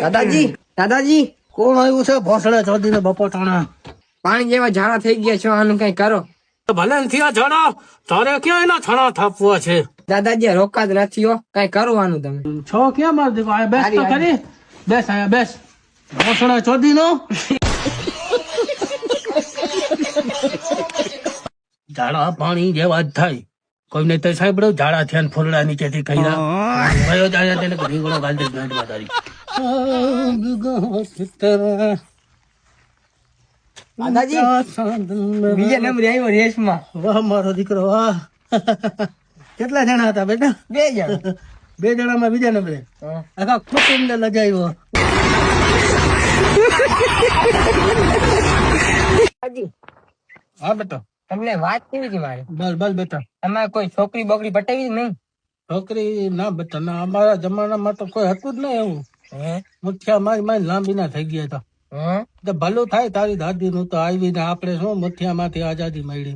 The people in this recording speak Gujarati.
દાદાજી દાદાજી કોણ આવ્યું છે ભોસડે ચોધીને બપોટાણા? પાણી જેવા ઝાડા થઈ ગયા છો, આનું કઈ કરો. ભલે ને થયા છણા, તારે ક્યાં એના છણા થાપવા છે? દાદાજી રોકાત નથી હો, કઈ કરવાનું તમે. છો ક્યાં માર દીકરો? આ બેસ તો ખરી. બેસ આયા બેસ. ભોસડે ચોધીનો ઝાડા પાણી જેવા જ થાય. કોઈને તો સાંભળ્યું ઝાડા થયા ને ફૂલડા નીચેથી કહ્યા ભયો જાય તેને રીંગણો ગાલ દે ગાંઠમાં તારી. દાદાજી બીજા નંબરે આવ્યો રેસમાં. વાહ મારો દીકરો વાહ. કેટલા જણા હતા બેટા? 2 જણા. 2 જણામાં બીજા નંબરે આખા કુટુંબ ને લજાવ્યો. દાદાજી હા બેટા તમને વાત કેવી હતી મારી? બસ બસ બેટા. તમારે કોઈ છોકરી બોકરી પટાવી નહીં? છોકરી ના બેટા ના, અમારા જમાનામાં તો કોઈ હતું જ નહીં એવું. મુઠિયા મારી મારી લાંબી ના થઈ ગયા હતા. તો ભલું થાય તારી દાદી નું તો આવીને આપણે શું મુઠિયા માંથી આઝાદી મળી.